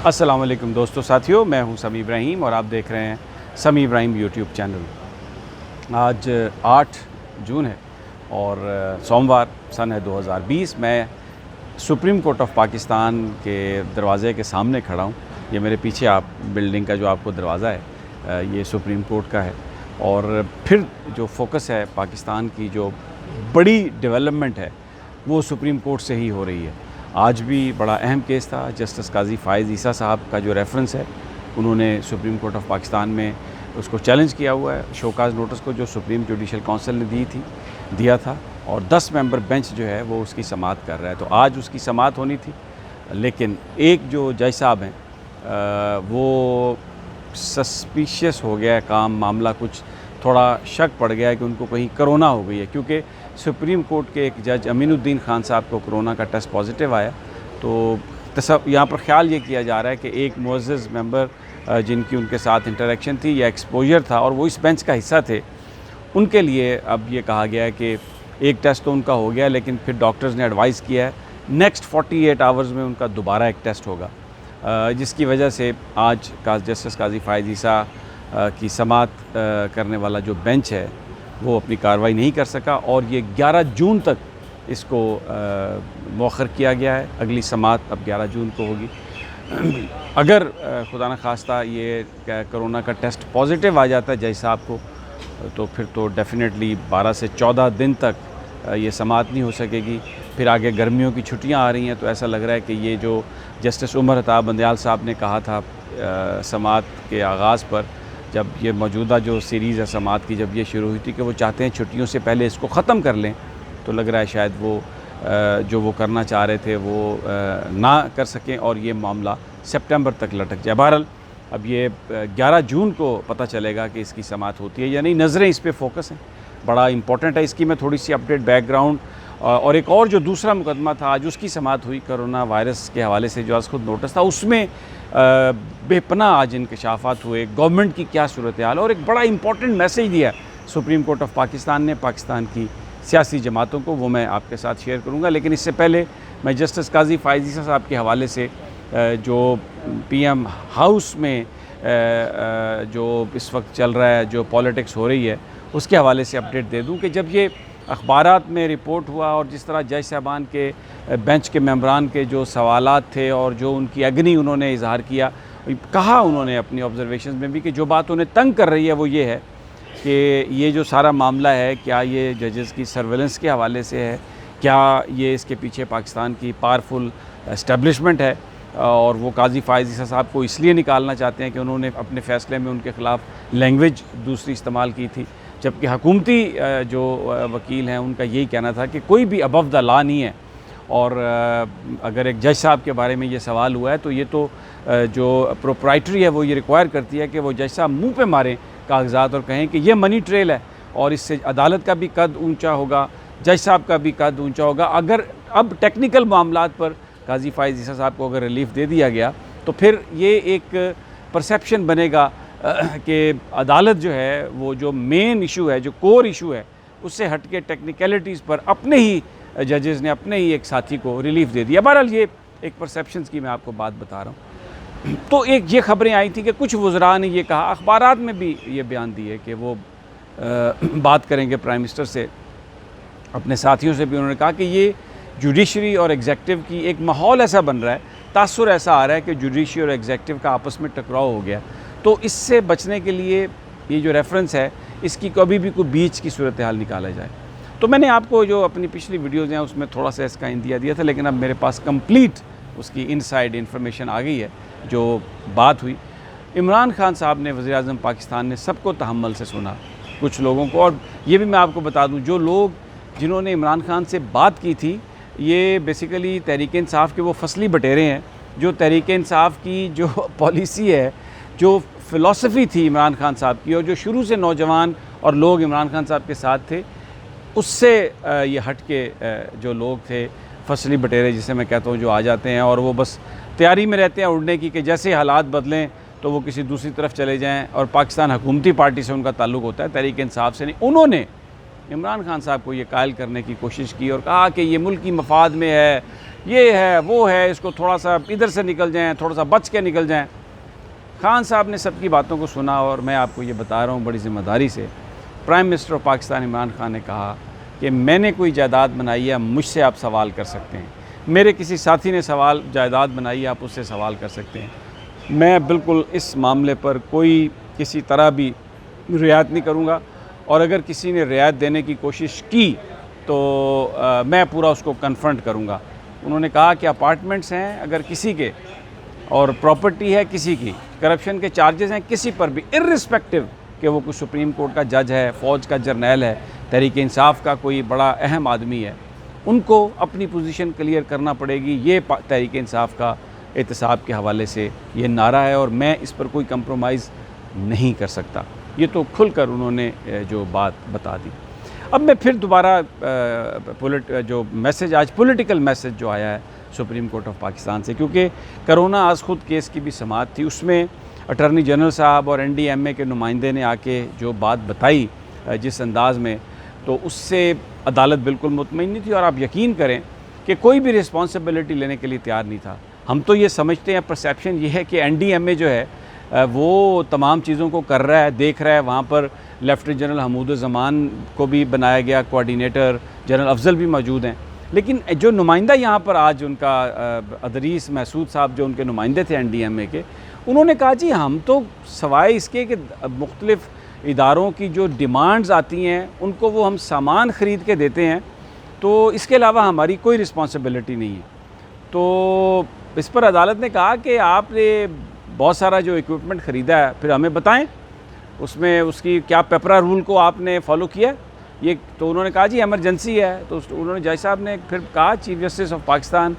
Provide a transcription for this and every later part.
السلام علیکم دوستو ساتھیوں، میں ہوں سمیع ابراہیم اور آپ دیکھ رہے ہیں سمیع ابراہیم یوٹیوب چینل۔ آج 8 جون ہے اور سوموار سن ہے 2020۔ میں سپریم کورٹ آف پاکستان کے دروازے کے سامنے کھڑا ہوں۔ یہ میرے پیچھے آپ بلڈنگ کا جو آپ کو دروازہ ہے یہ سپریم کورٹ کا ہے، اور پھر جو فوکس ہے پاکستان کی جو بڑی ڈیولپمنٹ ہے وہ سپریم کورٹ سے ہی ہو رہی ہے۔ آج بھی بڑا اہم کیس تھا، جسٹس قاضی فائز عیسیٰ صاحب کا جو ریفرنس ہے انہوں نے سپریم کورٹ آف پاکستان میں اس کو چیلنج کیا ہوا ہے، شوکاز نوٹس کو جو سپریم جوڈیشل کونسل نے دیا تھا، اور 10 ممبر بینچ جو ہے وہ اس کی سماعت کر رہا ہے۔ تو آج اس کی سماعت ہونی تھی، لیکن ایک جو جج صاحب ہیں وہ سسپیشیس ہو گیا ہے کام، معاملہ کچھ تھوڑا شک پڑ گیا ہے کہ ان کو کہیں کرونا ہو گئی ہے، کیونکہ سپریم کورٹ کے ایک جج امین الدین خان صاحب کو کرونا کا ٹیسٹ پازیٹیو آیا۔ تو یہاں پر خیال یہ کیا جا رہا ہے کہ ایک معزز ممبر جن کی ان کے ساتھ انٹریکشن تھی یا ایکسپوجر تھا اور وہ اس بینچ کا حصہ تھے، ان کے لیے اب یہ کہا گیا ہے کہ ایک ٹیسٹ تو ان کا ہو گیا، لیکن پھر ڈاکٹرز نے ایڈوائز کیا ہے نیکسٹ 48 آورز میں ان کا دوبارہ ایک ٹیسٹ ہوگا، جس کی وجہ سے آج جسٹس قاضی فائز عیسیٰ کی سماعت کرنے والا جو بینچ ہے وہ اپنی کارروائی نہیں کر سکا، اور یہ 11 جون تک اس کو مؤخر کیا گیا ہے۔ اگلی سماعت اب 11 جون کو ہوگی۔ اگر خدا نخواستہ یہ کرونا کا ٹیسٹ پازیٹیو آ جاتا ہے جج صاحب کو، تو پھر تو ڈیفینیٹلی 12 سے 14 دن تک یہ سماعت نہیں ہو سکے گی۔ پھر آگے گرمیوں کی چھٹیاں آ رہی ہیں، تو ایسا لگ رہا ہے کہ یہ جو جسٹس عمر عطا بندیال صاحب نے کہا تھا سماعت کے آغاز پر، جب یہ موجودہ جو سیریز ہے سماعت کی جب یہ شروع ہوئی تھی، کہ وہ چاہتے ہیں چھٹیوں سے پہلے اس کو ختم کر لیں، تو لگ رہا ہے شاید وہ جو وہ کرنا چاہ رہے تھے وہ نہ کر سکیں اور یہ معاملہ سپٹمبر تک لٹک جائے۔ بہرحال اب یہ 11 جون کو پتہ چلے گا کہ اس کی سماعت ہوتی ہے یا نہیں۔ نظریں اس پہ فوکس ہیں، بڑا امپورٹنٹ ہے۔ اس کی میں تھوڑی سی اپڈیٹ بیک گراؤنڈ، اور ایک اور جو دوسرا مقدمہ تھا آج اس کی سماعت ہوئی کرونا وائرس کے حوالے سے، جو آج خود نوٹس تھا، اس میں بے پناہ آج انکشافات ہوئے، گورنمنٹ کی کیا صورتحال، اور ایک بڑا امپورٹنٹ میسیج دیا سپریم کورٹ آف پاکستان نے پاکستان کی سیاسی جماعتوں کو، وہ میں آپ کے ساتھ شیئر کروں گا۔ لیکن اس سے پہلے میں جسٹس قاضی فائز عیسیٰ صاحب کے حوالے سے جو پی ایم ہاؤس میں جو اس وقت چل رہا ہے، جو پالیٹکس ہو رہی ہے، اس کے حوالے سے اپڈیٹ دے دوں کہ جب یہ اخبارات میں رپورٹ ہوا اور جس طرح جج صاحبان کے بینچ کے ممبران کے جو سوالات تھے اور جو ان کی اگنی انہوں نے اظہار کیا، کہا انہوں نے اپنی آبزرویشنز میں بھی کہ جو بات انہیں تنگ کر رہی ہے وہ یہ ہے کہ یہ جو سارا معاملہ ہے، کیا یہ ججز کی سرویلنس کے حوالے سے ہے، کیا یہ اس کے پیچھے پاکستان کی پاورفل اسٹیبلشمنٹ ہے، اور وہ قاضی فائز عیسیٰ صاحب کو اس لیے نکالنا چاہتے ہیں کہ انہوں نے اپنے فیصلے میں ان کے خلاف لینگویج دوسری استعمال کی تھی، جبکہ حکومتی جو وکیل ہیں ان کا یہی کہنا تھا کہ کوئی بھی ابو دا لا نہیں ہے، اور اگر ایک جج صاحب کے بارے میں یہ سوال ہوا ہے تو یہ تو جو پروپرائٹری ہے وہ یہ ریکوائر کرتی ہے کہ وہ جج صاحب منہ پہ ماریں کاغذات اور کہیں کہ یہ منی ٹریل ہے، اور اس سے عدالت کا بھی قد اونچا ہوگا، جج صاحب کا بھی قد اونچا ہوگا۔ اگر اب ٹیکنیکل معاملات پر قاضی فائز عیسیٰ صاحب کو اگر ریلیف دے دیا گیا تو پھر یہ ایک پرسیپشن بنے گا کہ عدالت جو ہے وہ جو مین ایشو ہے، جو کور ایشو ہے، اس سے ہٹ کے ٹیکنیکلٹیز پر اپنے ہی ججز نے اپنے ہی ایک ساتھی کو ریلیف دے دیا۔ بہرحال یہ ایک پرسیپشنز کی میں آپ کو بات بتا رہا ہوں۔ تو ایک یہ خبریں آئی تھیں کہ کچھ وزراء نے یہ کہا، اخبارات میں بھی یہ بیان دیے کہ وہ بات کریں گے پرائم منسٹر سے، اپنے ساتھیوں سے بھی انہوں نے کہا کہ یہ جوڈیشری اور ایگزیکٹو کی ایک ماحول ایسا بن رہا ہے، تاثر ایسا آ رہا ہے کہ جوڈیشری اور ایگزیکٹو کا آپس میں ٹکراؤ ہو گیا، تو اس سے بچنے کے لیے یہ جو ریفرنس ہے اس کی کبھی بھی کوئی بیچ کی صورتحال نکالا جائے۔ تو میں نے آپ کو جو اپنی پچھلی ویڈیوز ہیں اس میں تھوڑا سا اس کا اندیا دیا تھا، لیکن اب میرے پاس کمپلیٹ اس کی انسائیڈ انفارمیشن آ گئی ہے۔ جو بات ہوئی، عمران خان صاحب نے، وزیر اعظم پاکستان نے سب کو تحمل سے سنا، کچھ لوگوں کو، اور یہ بھی میں آپ کو بتا دوں جو لوگ جنہوں نے عمران خان سے بات کی تھی یہ بیسیکلی تحریک انصاف کے وہ فصلی بٹیرے ہیں، جو تحریک انصاف کی جو پالیسی ہے، جو فلسفی تھی عمران خان صاحب کی، اور جو شروع سے نوجوان اور لوگ عمران خان صاحب کے ساتھ تھے، اس سے یہ ہٹ کے جو لوگ تھے فصلی بٹیرے جسے میں کہتا ہوں، جو آ جاتے ہیں اور وہ بس تیاری میں رہتے ہیں اڑنے کی کہ جیسے حالات بدلیں تو وہ کسی دوسری طرف چلے جائیں، اور پاکستان حکومتی پارٹی سے ان کا تعلق ہوتا ہے، تحریک انصاف سے نہیں۔ انہوں نے عمران خان صاحب کو یہ قائل کرنے کی کوشش کی اور کہا کہ یہ ملکی مفاد میں ہے یہ ہے وہ ہے، اس کو تھوڑا سا ادھر سے نکل جائیں، تھوڑا سا بچ کے نکل جائیں۔ خان صاحب نے سب کی باتوں کو سنا، اور میں آپ کو یہ بتا رہا ہوں بڑی ذمہ داری سے، prime minister of Pakistan Imran Khan نے کہا کہ میں نے کوئی جائیداد بنائی ہے، مجھ سے آپ سوال کر سکتے ہیں، میرے کسی ساتھی نے جائیداد بنائی ہے، آپ اس سے سوال کر سکتے ہیں۔ میں بالکل اس معاملے پر کوئی کسی طرح بھی رعایت نہیں کروں گا، اور اگر کسی نے رعایت دینے کی کوشش کی تو میں پورا اس کو کنفرنٹ کروں گا۔ انہوں نے کہا کہ اپارٹمنٹس ہیں اگر کسی کے، اور پراپرٹی ہے کسی کی، کرپشن کے چارجز ہیں کسی پر بھی، ارسپیکٹو کہ وہ کوئی سپریم کورٹ کا جج ہے، فوج کا جرنیل ہے، تحریک انصاف کا کوئی بڑا اہم آدمی ہے، ان کو اپنی پوزیشن کلیئر کرنا پڑے گی۔ یہ تحریک انصاف کا احتساب کے حوالے سے یہ نعرہ ہے، اور میں اس پر کوئی کمپرومائز نہیں کر سکتا۔ یہ تو کھل کر انہوں نے جو بات بتا دی۔ اب میں پھر دوبارہ جو میسج آج پولیٹیکل میسج جو آیا ہے سپریم کورٹ آف پاکستان سے، کیونکہ کرونا آز خود کیس کی بھی سماعت تھی، اس میں اٹارنی جنرل صاحب اور NDMA کے نمائندے نے آ کے جو بات بتائی جس انداز میں، تو اس سے عدالت بالکل مطمئن نہیں تھی، اور آپ یقین کریں کہ کوئی بھی رسپانسبلٹی لینے کے لیے تیار نہیں تھا۔ ہم تو یہ سمجھتے ہیں، پرسیپشن یہ ہے کہ NDMA جو ہے وہ تمام چیزوں کو کر رہا ہے، دیکھ رہا ہے۔ وہاں پر لیفٹیننٹ جنرل حمود الزمان کو بھی بنایا گیا کوارڈینیٹر، جنرل افضل بھی موجود ہیں، لیکن جو نمائندہ یہاں پر آج ان کا ادریس محسود صاحب جو ان کے نمائندے تھے NDMA کے، انہوں نے کہا جی ہم تو سوائے اس کے کہ مختلف اداروں کی جو ڈیمانڈز آتی ہیں ان کو وہ ہم سامان خرید کے دیتے ہیں، تو اس کے علاوہ ہماری کوئی رسپانسبلٹی نہیں ہے۔ تو اس پر عدالت نے کہا کہ آپ نے بہت سارا جو ایکوپمنٹ خریدا ہے پھر ہمیں بتائیں، اس میں اس کی کیا پیپرا رول کو آپ نے فالو کیا؟ یہ تو انہوں نے کہا جی ایمرجنسی ہے۔ تو انہوں نے جج صاحب نے پھر کہا، chief justice of Pakistan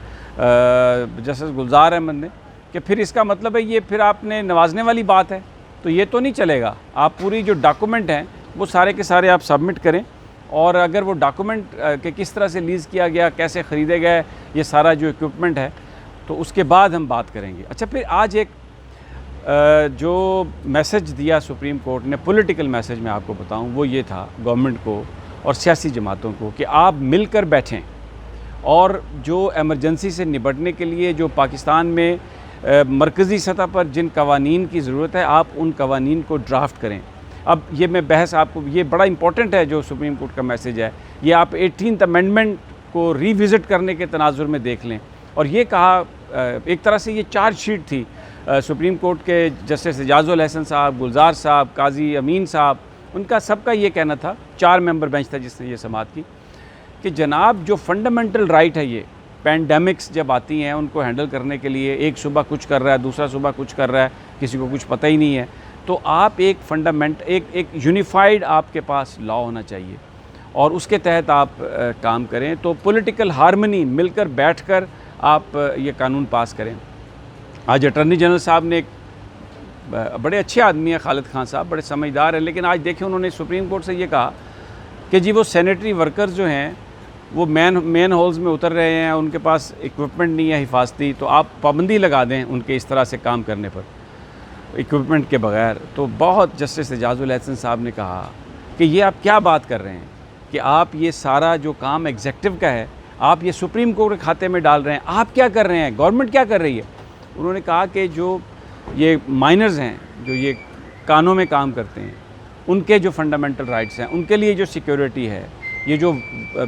justice Gulzar Ahmed نے، کہ پھر اس کا مطلب ہے یہ پھر آپ نے نوازنے والی بات ہے، تو یہ تو نہیں چلے گا۔ آپ پوری جو ڈاکومنٹ ہیں وہ سارے کے سارے آپ سبمٹ کریں، اور اگر وہ ڈاکومنٹ کہ کس طرح سے لیز کیا گیا، کیسے خریدے گئے یہ سارا جو ایکوپمنٹ ہے، تو اس کے بعد ہم بات کریں گے۔ اچھا، پھر آج ایک جو میسج دیا سپریم کورٹ نے، پولیٹیکل میسج میں آپ کو بتاؤں، وہ یہ تھا گورنمنٹ کو اور سیاسی جماعتوں کو کہ آپ مل کر بیٹھیں، اور جو ایمرجنسی سے نپٹنے کے لیے جو پاکستان میں مرکزی سطح پر جن قوانین کی ضرورت ہے، آپ ان قوانین کو ڈرافٹ کریں۔ اب یہ میں بحث آپ کو، یہ بڑا امپورٹنٹ ہے جو سپریم کورٹ کا میسج ہے، یہ آپ 18th امینڈمنٹ کو ری وزٹ کرنے کے تناظر میں دیکھ لیں۔ اور یہ کہا، ایک طرح سے یہ چارج شیٹ تھی سپریم کورٹ کے جسٹس اعجاز الحسن صاحب، گلزار صاحب، قاضی امین صاحب، ان کا سب کا یہ کہنا تھا، 4 ممبر بینچ تھا جس نے یہ سماعت کی، کہ جناب جو فنڈامنٹل رائٹ ہے، یہ پینڈیمکس جب آتی ہیں ان کو ہینڈل کرنے کے لیے، ایک صوبہ کچھ کر رہا ہے، دوسرا صوبہ کچھ کر رہا ہے، کسی کو کچھ پتہ ہی نہیں ہے، تو آپ ایک یونیفائڈ آپ کے پاس لا ہونا چاہیے، اور اس کے تحت آپ کام کریں۔ تو پولیٹیکل ہارمنی، مل کر بیٹھ کر آپ یہ قانون پاس کریں۔ آج اٹارنی جنرل صاحب نے، ایک بڑے اچھے آدمی ہیں خالد خان صاحب، بڑے سمجھدار ہیں، لیکن آج دیکھیں انہوں نے سپریم کورٹ سے یہ کہا کہ جی وہ سینیٹری ورکرز جو ہیں وہ مین ہولز میں اتر رہے ہیں، ان کے پاس ایکوپمنٹ نہیں ہے حفاظتی، تو آپ پابندی لگا دیں ان کے اس طرح سے کام کرنے پر ایکوپمنٹ کے بغیر۔ تو بہت جسٹس اعجاز الحسن صاحب نے کہا کہ یہ آپ کیا بات کر رہے ہیں کہ آپ یہ سارا جو کام ایگزیکٹو کا ہے آپ یہ سپریم کورٹ کے کھاتے میں ڈال رہے ہیں، آپ کیا کر رہے ہیں، گورنمنٹ کیا کر رہی ہے؟ انہوں نے کہا کہ جو یہ مائنرز ہیں، جو یہ کانوں میں کام کرتے ہیں، ان کے جو فنڈامنٹل رائٹس ہیں، ان کے لیے جو سیکیورٹی ہے، یہ جو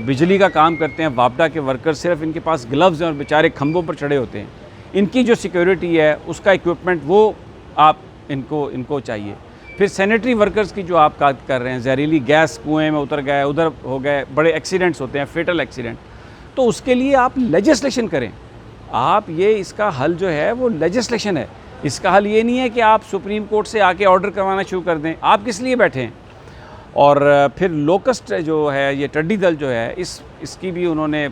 بجلی کا کام کرتے ہیں واپڈا کے ورکر، صرف ان کے پاس گلوز ہیں اور بیچارے کھمبوں پر چڑھے ہوتے ہیں، ان کی جو سیکیورٹی ہے، اس کا ایکوپمنٹ وہ آپ ان کو چاہیے۔ پھر سینیٹری ورکرز کی جو آپ بات کر رہے ہیں، زہریلی گیس کنویں میں اتر گئے، ادھر ہو گئے، بڑے ایکسیڈنٹس ہوتے ہیں، فیٹل ایکسیڈنٹ، تو اس کے لیے آپ لیجسلیشن کریں۔ آپ یہ اس کا حل جو ہے وہ لیجسلیشن ہے، اس کا حل یہ نہیں ہے کہ آپ سپریم کورٹ سے آ کے آرڈر کروانا شروع کر دیں۔ آپ کس لیے بیٹھے ہیں؟ اور پھر لوکسٹ جو ہے، یہ ٹڈی دل جو ہے، اس کی بھی انہوں نے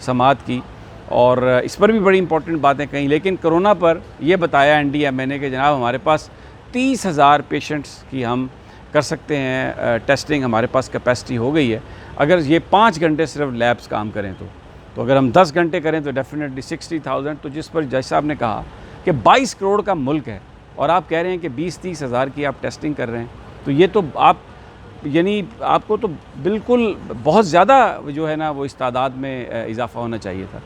سماعت کی، اور اس پر بھی بڑی امپورٹنٹ باتیں کہیں، لیکن کرونا پر یہ بتایا NDMA نے کہ جناب ہمارے پاس 30,000 پیشنٹس کی ہم کر سکتے ہیں ٹیسٹنگ، ہمارے پاس کیپیسٹی ہو گئی ہے، اگر یہ 5 گھنٹے صرف لیبس کام کریں تو اگر ہم 10 گھنٹے کریں تو ڈیفینیٹلی 60,000۔ تو جس پر جج صاحب نے کہا کہ 22 کروڑ کا ملک ہے اور آپ کہہ رہے ہیں کہ 20-30 ہزار کی آپ ٹیسٹنگ کر رہے ہیں، تو یہ تو آپ یعنی آپ کو تو بالکل بہت زیادہ جو ہے نا وہ اس تعداد میں اضافہ ہونا چاہیے تھا۔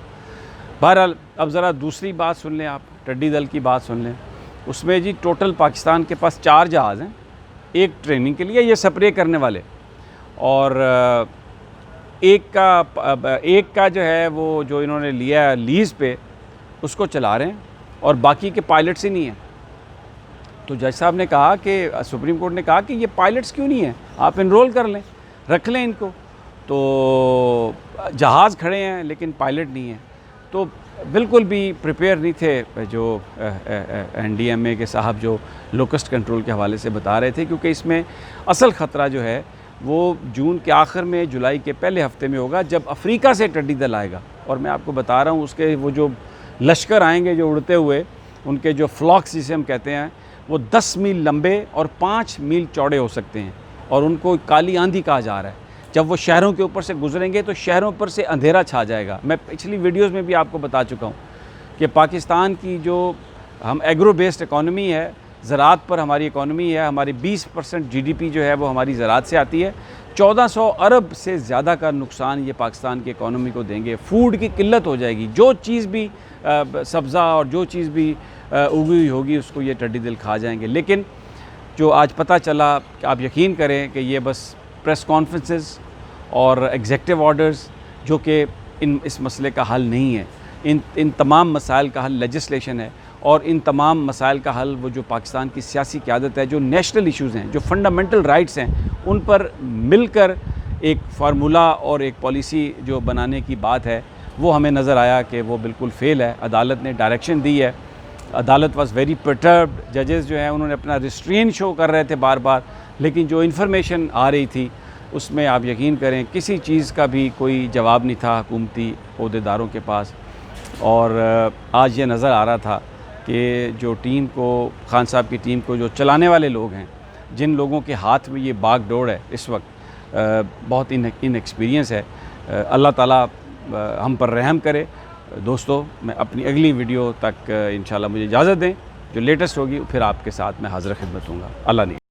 بہرحال اب ذرا دوسری بات سن لیں آپ، ٹڈی دل کی بات سن لیں. اس میں جی ٹوٹل پاکستان کے پاس 4 جہاز ہیں، ایک ٹریننگ کے لیے، یہ سپرے کرنے والے، اور ایک کا جو ہے وہ جو انہوں نے لیا ہے لیز پہ، اس کو چلا رہے ہیں، اور باقی کے پائلٹس ہی نہیں ہیں. تو جج صاحب نے کہا کہ سپریم کورٹ نے کہا کہ یہ پائلٹس کیوں نہیں ہیں، آپ انرول کر لیں، رکھ لیں ان کو. تو جہاز کھڑے ہیں لیکن پائلٹ نہیں ہیں. تو بالکل بھی پریپیئر نہیں تھے جو این ڈی ایم اے کے صاحب جو لوکسٹ کنٹرول کے حوالے سے بتا رہے تھے، کیونکہ اس میں اصل خطرہ جو ہے وہ جون کے آخر میں، جولائی کے پہلے ہفتے میں ہوگا، جب افریقہ سے ٹڈی دل آئے گا. اور میں آپ کو بتا رہا ہوں اس کے وہ جو لشکر آئیں گے جو اڑتے ہوئے، ان کے جو فلاکس جسے ہم کہتے ہیں، وہ 10 میل لمبے اور 5 میل چوڑے ہو سکتے ہیں، اور ان کو کالی آندھی کہا جا رہا ہے. جب وہ شہروں کے اوپر سے گزریں گے تو شہروں پر سے اندھیرا چھا جائے گا. میں پچھلی ویڈیوز میں بھی آپ کو بتا چکا ہوں کہ پاکستان کی جو ہم ایگرو بیسڈ اکانومی ہے، زراعت پر ہماری اکانومی ہے، ہماری 20% جی ڈی پی جو ہے وہ ہماری زراعت سے آتی ہے. 1400 ارب سے زیادہ کا نقصان یہ پاکستان کی اکانومی کو دیں گے. فوڈ کی قلت ہو جائے گی، جو چیز بھی سبزہ اور جو چیز بھی اگی ہوئی ہوگی اس کو یہ ٹڈی دل کھا جائیں گے. لیکن جو آج پتہ چلا کہ آپ یقین کریں کہ یہ بس پریس کانفرنسز اور ایگزیکٹو آرڈرز جو کہ اس مسئلے کا حل نہیں ہے. ان تمام مسائل کا حل لیجسلیشن ہے، اور ان تمام مسائل کا حل وہ جو پاکستان کی سیاسی قیادت ہے، جو نیشنل ایشوز ہیں، جو فنڈامنٹل رائٹس ہیں، ان پر مل کر ایک فارمولہ اور ایک پالیسی جو بنانے کی بات ہے، وہ ہمیں نظر آیا کہ وہ بالکل فیل ہے. عدالت نے ڈائریکشن دی ہے، عدالت واز ویری پرٹربڈ. ججز جو ہیں انہوں نے اپنا ریسٹرین شو کر رہے تھے بار بار، لیکن جو انفارمیشن آ رہی تھی اس میں آپ یقین کریں کسی چیز کا بھی کوئی جواب نہیں تھا حکومتی عہدیداروں کے پاس. اور آج یہ نظر آ رہا تھا کہ جو ٹیم کو، خان صاحب کی ٹیم کو جو چلانے والے لوگ ہیں، جن لوگوں کے ہاتھ میں یہ باغ ڈور ہے اس وقت، بہت ان ایکسپیرینس ہے. اللہ تعالیٰ ہم پر رحم کرے. دوستو، میں اپنی اگلی ویڈیو تک انشاءاللہ مجھے اجازت دیں، جو لیٹسٹ ہوگی پھر آپ کے ساتھ میں حاضر خدمت ہوں گا. اللہ نے